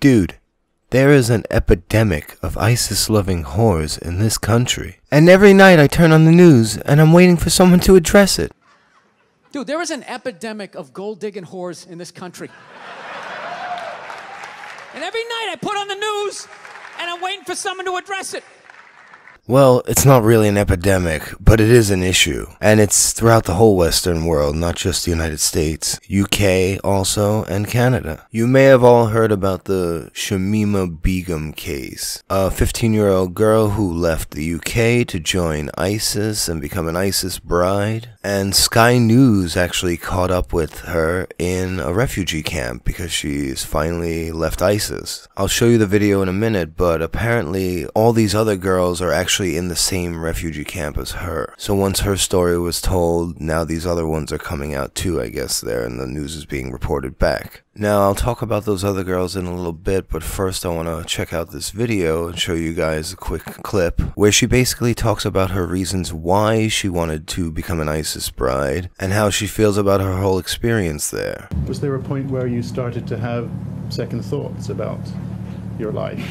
Dude, there is an epidemic of ISIS-loving whores in this country. And every night I turn on the news and I'm waiting for someone to address it. Dude, there is an epidemic of gold-digging whores in this country. And every night I put on the news and I'm waiting for someone to address it. Well, it's not really an epidemic, but it is an issue. And it's throughout the whole Western world, not just the United States, UK also, and Canada. You may have all heard about the Shamima Begum case, a 15-year-old girl who left the UK to join ISIS and become an ISIS bride. And Sky News actually caught up with her in a refugee camp because she's finally left ISIS. I'll show you the video in a minute, but apparently all these other girls are actually in the same refugee camp as her. So once her story was told, now these other ones are coming out too, I guess, there, and the news is being reported back. Now, I'll talk about those other girls in a little bit, but first I want to check out this video and show you guys a quick clip where she basically talks about her reasons why she wanted to become an ISIS bride and how she feels about her whole experience there. Was there a point where you started to have second thoughts about your life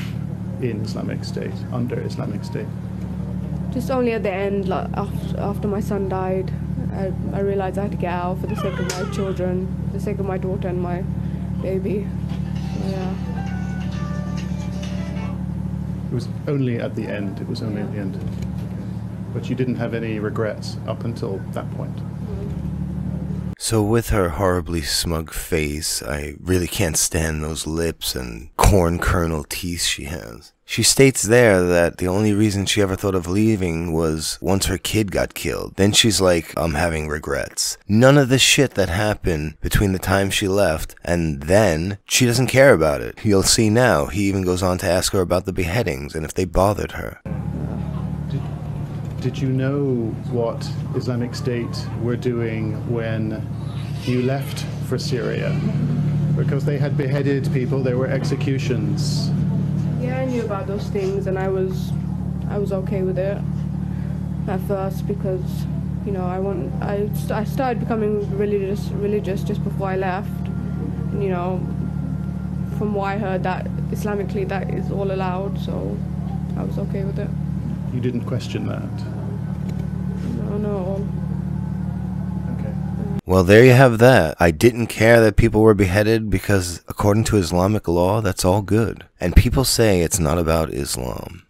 in Islamic State, under Islamic State? Just only at the end, like after my son died, I realized I had to get out for the sake of my children, the sake of my daughter and my baby. Yeah. It was only at the end. It was only at the end. But you didn't have any regrets up until that point. So with her horribly smug face, I really can't stand those lips and corn kernel teeth she has. She states there that the only reason she ever thought of leaving was once her kid got killed. Then she's like, I'm having regrets. None of the shit that happened between the time she left and then, she doesn't care about it. You'll see now, he even goes on to ask her about the beheadings and if they bothered her. Did you know what Islamic State were doing when you left for Syria? Because they had beheaded people, there were executions. Yeah, I knew about those things, and I was okay with it at first because, you know, I started becoming religious just before I left. And, you know, from what I heard, that Islamically that is all allowed, so I was okay with it. You didn't question that? No. Okay. Well, there you have that. I didn't care that people were beheaded because according to Islamic law, that's all good. And people say it's not about Islam.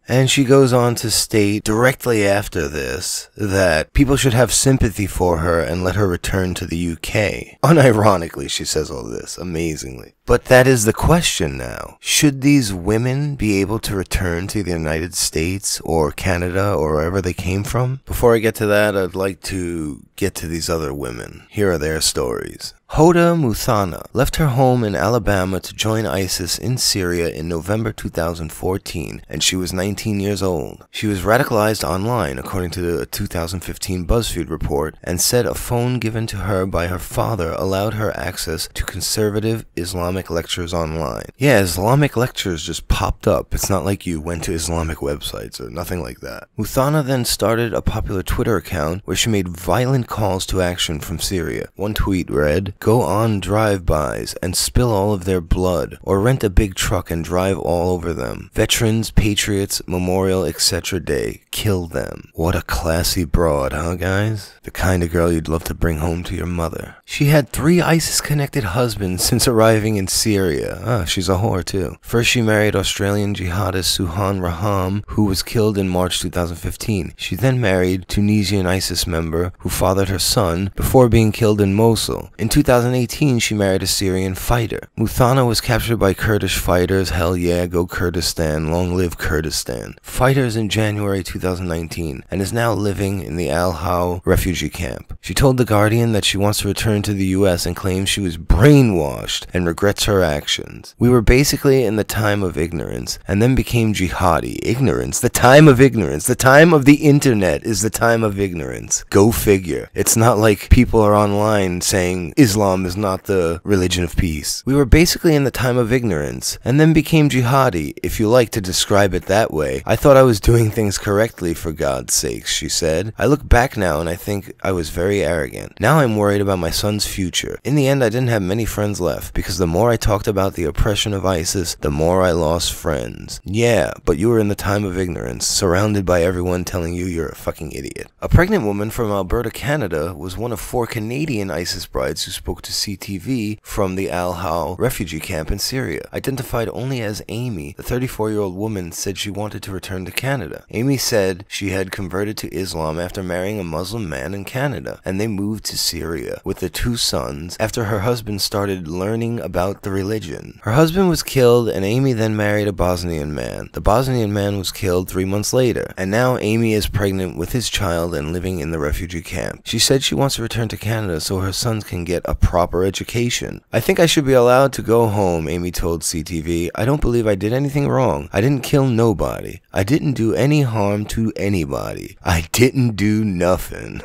And she goes on to state directly after this that people should have sympathy for her and let her return to the UK. Unironically, she says all this, amazingly. But that is the question now. Should these women be able to return to the United States or Canada or wherever they came from? Before I get to that, I'd like to get to these other women. Here are their stories. Hoda Muthana left her home in Alabama to join ISIS in Syria in November 2014, and she was 19 years old. She was radicalized online, according to a 2015 BuzzFeed report, and said a phone given to her by her father allowed her access to conservative Islamic lectures online. Yeah, Islamic lectures just popped up. It's not like you went to Islamic websites or nothing like that. Muthana then started a popular Twitter account where she made violent calls to action from Syria. One tweet read, "Go on drive-bys and spill all of their blood, or rent a big truck and drive all over them. Veterans, Patriots, Memorial, etc. Day. Kill them." What a classy broad, huh, guys? The kind of girl you'd love to bring home to your mother. She had 3 ISIS-connected husbands since arriving in Syria. She's a whore, too. First, she married Australian jihadist Suhan Raham, who was killed in March 2015. She then married Tunisian ISIS member who fathered her son before being killed in Mosul. In 2018, she married a Syrian fighter. Muthana was captured by Kurdish fighters, hell yeah, go Kurdistan, long live Kurdistan, fighters in January 2019, and is now living in the Al-Haw refugee camp. She told The Guardian that she wants to return to the US and claims she was brainwashed and regrets her actions. "We were basically in the time of ignorance, and then became jihadi." Ignorance? The time of ignorance. The time of the internet is the time of ignorance. Go figure. It's not like people are online saying, Islam is not the religion of peace. We were basically in the time of ignorance, and then became jihadi, if you like to describe it that way. I thought I was doing things correctly, for God's sakes, she said. I look back now and I think I was very arrogant. Now I'm worried about my son's future. In the end, I didn't have many friends left, because the more I talked about the oppression of ISIS, the more I lost friends. Yeah, but you were in the time of ignorance, surrounded by everyone telling you you're a fucking idiot. A pregnant woman from Alberta, Canada, was one of 4 Canadian ISIS brides who spoke to CTV from the Al-Hol refugee camp in Syria. Identified only as Amy, the 34-year-old woman said she wanted to return to Canada. Amy said she had converted to Islam after marrying a Muslim man in Canada, and they moved to Syria with the 2 sons after her husband started learning about the religion. Her husband was killed, and Amy then married a Bosnian man. The Bosnian man was killed 3 months later, and now Amy is pregnant with his child and living in the refugee camp. She said she wants to return to Canada so her sons can get a proper education. I think I should be allowed to go home, Amy told CTV. I don't believe I did anything wrong. I didn't kill nobody. I didn't do any harm to anybody. I didn't do nothing.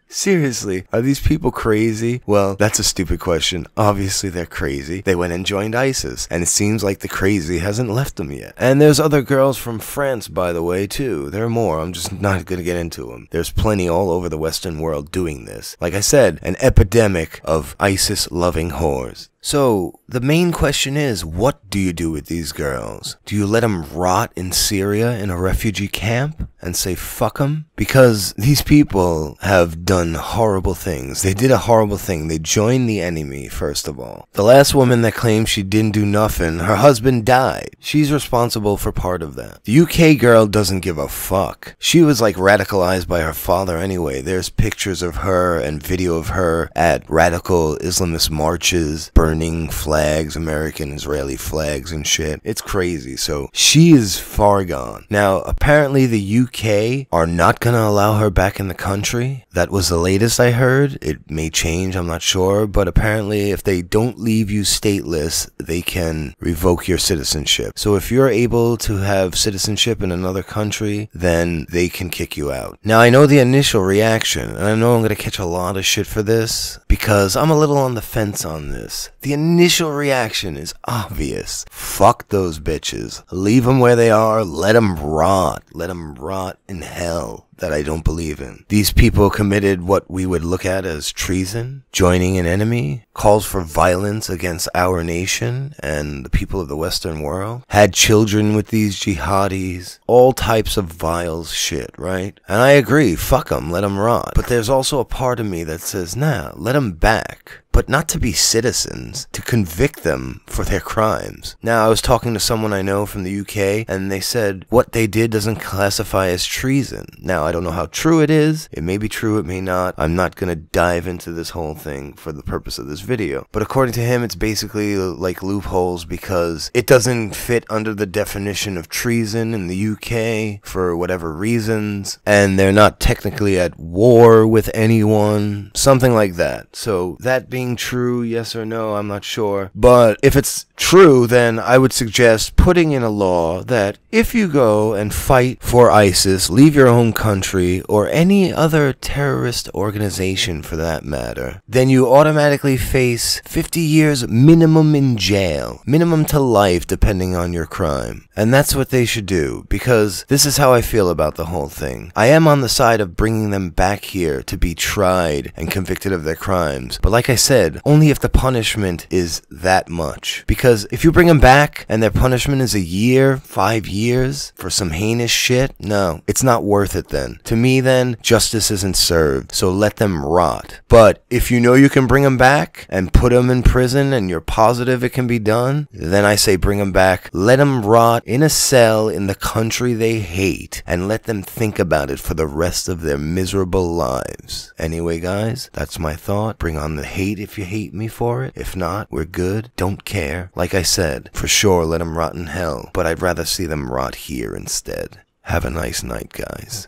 Seriously, are these people crazy? Well, that's a stupid question. Obviously they're crazy. They went and joined ISIS, and it seems like the crazy hasn't left them yet. And there's other girls from France, by the way, too. There are more. I'm just not gonna get into them. There's plenty all over the Western world doing this. Like I said, an epidemic of ISIS-loving whores. So, the main question is, what do you do with these girls? Do you let them rot in Syria in a refugee camp and say fuck them? Because these people have done horrible things. They did a horrible thing. They joined the enemy, first of all. The last woman that claimed she didn't do nothing, her husband died. She's responsible for part of that. The UK girl doesn't give a fuck. She was like radicalized by her father anyway. There's pictures of her and video of her at radical Islamist marches, burning flags, American, Israeli flags and shit. It's crazy. So she is far gone. Now, apparently the UK are not gonna allow her back in the country. That was the latest I heard. It may change, I'm not sure, but apparently if they don't leave you stateless, they can revoke your citizenship. So if you're able to have citizenship in another country, then they can kick you out. Now, I know the initial reaction, and I know I'm gonna catch a lot of shit for this, because I'm a little on the fence on this. The initial reaction is obvious. Fuck those bitches. Leave them where they are. Let them rot. Let them rot in hell that I don't believe in. These people committed what we would look at as treason, joining an enemy, calls for violence against our nation and the people of the Western world, had children with these jihadis, all types of vile shit, right? And I agree, fuck them, let them rot. But there's also a part of me that says, nah, let them back. But not to be citizens, to convict them for their crimes. Now, I was talking to someone I know from the UK, and they said what they did doesn't classify as treason. Now, I don't know how true it is. It may be true, it may not. I'm not going to dive into this whole thing for the purpose of this video. But according to him, it's basically like loopholes because it doesn't fit under the definition of treason in the UK for whatever reasons, and they're not technically at war with anyone, something like that. So, that being true, yes or no, I'm not sure. But if it's true, then I would suggest putting in a law that if you go and fight for ISIS, leave your own country, or any other terrorist organization for that matter, then you automatically face 50 years minimum in jail. Minimum to life, depending on your crime. And that's what they should do, because this is how I feel about the whole thing. I am on the side of bringing them back here to be tried and convicted of their crimes. But like I said, only if the punishment is that much. Because if you bring them back and their punishment is a year, 5 years for some heinous shit, no, it's not worth it then. To me then, justice isn't served, so let them rot. But if you know you can bring them back and put them in prison and you're positive it can be done, then I say bring them back, let them rot in a cell in the country they hate, and let them think about it for the rest of their miserable lives. Anyway guys, that's my thought. Bring on the hate if you hate me for it. If not, we're good. Don't care. Like I said, for sure let them rot in hell, but I'd rather see them rot here instead. Have a nice night, guys.